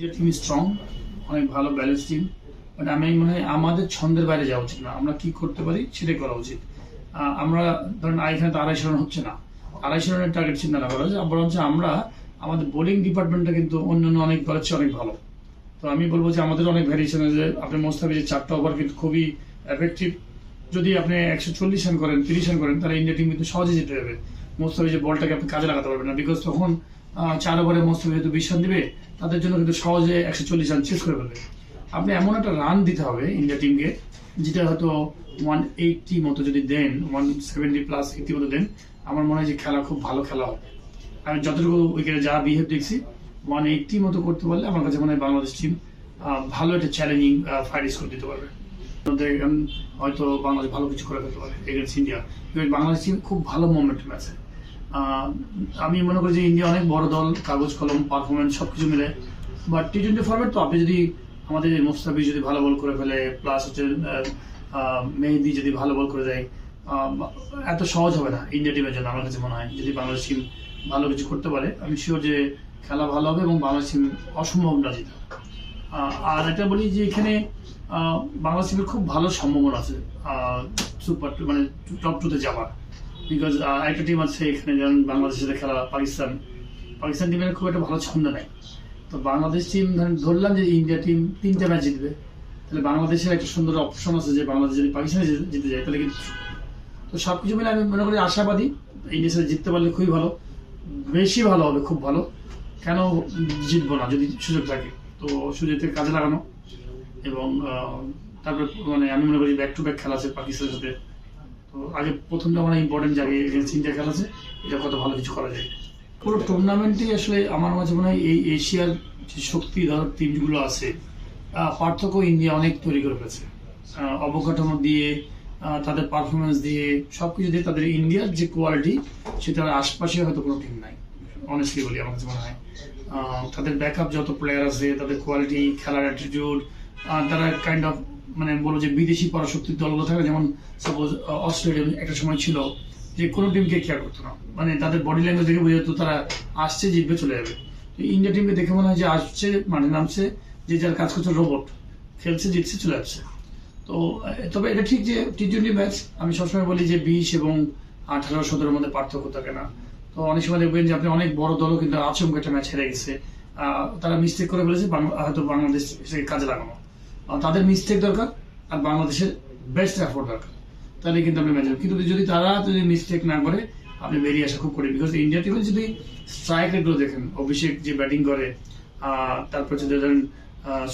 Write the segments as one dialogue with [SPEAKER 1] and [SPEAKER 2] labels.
[SPEAKER 1] যে team strong, অনেক ভালো ব্যালেন্স টিম। বাট আমি মনে হয় আমাদের ছন্দের বাইরে যাওয়া উচিত না। আমরা কি করতে পারি সেটাই করা উচিত। আমরা ধরেন এখানে তো 250 রান হচ্ছে না, 250 রানের টার্গেট চিন্তা না করা হচ্ছে, বরঞ্চ আমরা আমাদের বোলিং ডিপার্টমেন্টটা কিন্তু অন্যান্য অনেক দলের চেয়ে অনেক ভালো। তো আমি বলবো যে আমাদের অনেক ভ্যারিয়েশন আছে। আপনি মোস্তাফিজের 4টা ওভার কিন্তু খুবই এফেক্টিভ। যদি আপনি 140 রান করেন, 30 রান করেন, তাহলে ইন্ডিয়া টিম কিন্তু সহজে জিতে যাবে। মোস্তাফিজের বলটাকে আপনি কাজে লাগাতে পারবেন না, বিকজ তখন 4 ওভারে মোস্তাফিজ যেহেতু 20 রান দিবে, তাদের জন্য কিন্তু সহজে 140 রান চেস করে ফেলবে। আপনি এমন একটা রান দিতে হবে ইন্ডিয়া টিমকে, যেটা হয়তো 180 মতো যদি দেন, 170 প্লাস 80 মতো দেন, আমার মনে হয় যে খেলা খুব ভালো খেলা হবে। আমি যতটুকু উইকেটে যা বিহেভ দেখছি, 180 মতো করতে পারলে আমার কাছে মনে হয় বাংলাদেশ টিম ভালো একটা চ্যালেঞ্জিং ফাইট স্কোর দিতে পারবে। হয়তো বাংলাদেশ ভালো কিছু করে ফেলতে পারে এগেন্স্ট ইন্ডিয়া। বাংলাদেশ টিম খুব ভালো মোমেন্টাম আছে। আমি মনে করি যে ইন্ডিয়া অনেক বড় দল, কাগজ কলম পারফরমেন্স সবকিছু মিলে। বাট টি-20 ফরম্যাট তো আপনি যদি আমাদের মোস্তাফিজ যদি ভালো বল করে ফেলে, প্লাস হচ্ছে মেহেদি যদি ভালো বল করে দেয়, এত সহজ হবে না ইন্ডিয়া টিমের জন্য। আমার কাছে মনে হয় যদি বাংলাদেশ টিম ভালো কিছু করতে পারে, আমি শিওর যে খেলা ভালো হবে এবং বাংলাদেশ টিম অসম্ভব না জিতে। আর এটা বলি যে এখানে বাংলাদেশ টিমের খুব ভালো সম্ভাবনা আছে সুপার মানে টপ টুতে যাওয়ার। বিকজ একটা টিম আছে এখানে, যেমন বাংলাদেশের সাথে খেলা পাকিস্তান টিমের খুব একটা ভালো ছন্দ নেই। তো বাংলাদেশ টিম ধরলাম যে ইন্ডিয়া টিম 3টা ম্যাচ জিতবে, তাহলে বাংলাদেশের একটা সুন্দর অপশন আছে যে বাংলাদেশ যদি পাকিস্তানে জিতে যায় তাহলে কিন্তু। তো সবকিছু মিলে আমি মনে করি আশাবাদী, ইন্ডিয়ার সাথে জিততে পারলে খুবই ভালো, বেশি ভালো হবে, খুব ভালো। কেন জিতবো না যদি সুযোগ থাকে? তো সুযোগের কাজে লাগানো এবং তারপরে মানে আমি মনে করি ব্যাক টু ব্যাক খেলা আছে পাকিস্তানের সাথে। তো আগে প্রথমটা মানে ইম্পর্টেন্ট জায়গায় এগেন্স্ট ইন্ডিয়া খেলা আছে, এটা কত ভালো কিছু করা যায়। পুরো টুর্নামেন্টই আসলে আমার মাঝে মনে হয় এই এশিয়ার যে শক্তিধর টিমগুলো আছে, পার্থক্য ইন্ডিয়া অনেক তৈরি করে ফেলেছে। অবকাঠামো দিয়ে, তাদের পারফরমেন্স দিয়ে, সবকিছু দিয়ে তাদের ইন্ডিয়ার যে কোয়ালিটি, সেটার আশপাশে হয়তো কোনো টিম নাই, অনেস্টলি বলি। আমার কাছে মনে হয় তাদের ব্যাকআপ যত প্লেয়ার আছে, তাদের কোয়ালিটি, খেলার অ্যাটিটিউড, তারা কাইন্ড অফ মানে বলবো যে বিদেশি পরাশক্তির দলগুলো থাকে, যেমন সাপোজ অস্ট্রেলিয়া একটা সময় ছিল যে কোনো টিমকে কেয়ার করতো না, মানে তাদের বডি ল্যাঙ্গুয়েজ দেখে বোঝা যেত তারা আসছে, জিতবে, চলে যাবে। ইন্ডিয়া টিমকে দেখে মনে হয় যে আসছে, মানে নামছে, যে যার কাজ করছে রোবট, খেলছে, জিতছে, চলে যাচ্ছে। তো তবে এটা ঠিক যে টি-20 ম্যাচ, আমি সবসময় বলি যে 20 এবং 18-17 মধ্যে পার্থক্য থাকে না। তো অনেক সময় দেখবেন যে আপনি অনেক বড় দলও কিন্তু আচমকা একটা ম্যাচ হেরে গেছে, তারা মিস্টেক করে ফেলেছে, হয়তো বাংলাদেশ সেটাকে কাজে লাগানো। তাদের মিস্টেক দরকার আর বাংলাদেশের বেস্ট এফোর্ট দরকার, তাহলে কিন্তু আপনি ম্যাচ। কিন্তু যদি তারা যদি মিস্টেক না করে, আপনি বেরিয়ে আসা খুব কঠিন। বিকজ ইন্ডিয়া টিমে যদি স্ট্রাইক রেটগুলো দেখেন, অভিষেক যে ব্যাটিং করে, তারপর যদি ধরেন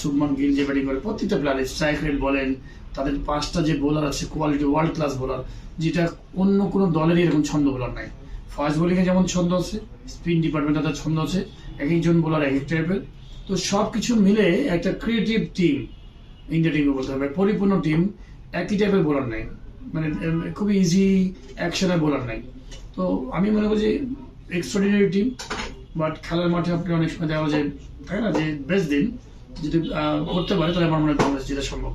[SPEAKER 1] শুভমান গিল যে ব্যাটিং করে, প্রত্যেকটা প্লেয়ারের স্ট্রাইক রেট বলেন, তাদের 5টা যে বোলার আছে কোয়ালিটি ওয়ার্ল্ড ক্লাস বোলার, যেটা অন্য কোনো দলেরই এরকম ছন্দ বোলার নাই। ফাস্ট বোলিংয়ে যেমন ছন্দ আছে, স্পিন ডিপার্টমেন্টে তাদের ছন্দ আছে, এক একজন বোলার এক এক টাইপের। তো সব কিছু মিলে একটা ক্রিয়েটিভ টিম ইন্ডিয়া টিমকে বলতে হবে, পরিপূর্ণ টিম। একই টাইপের বোলার নাই, মানে খুবই ইজি অ্যাকশনের বোলার নাই। তো আমি মনে করি যে এক্সট্রাঅর্ডিনারি টিম। বাট খেলার মাঠে আপনি অনেক সময় দেখা যায়, তাই না, যে বেস্ট দিন যদি করতে পারে, তাহলে আমার মনে হয় বাংলাদেশ জেতা সম্ভব।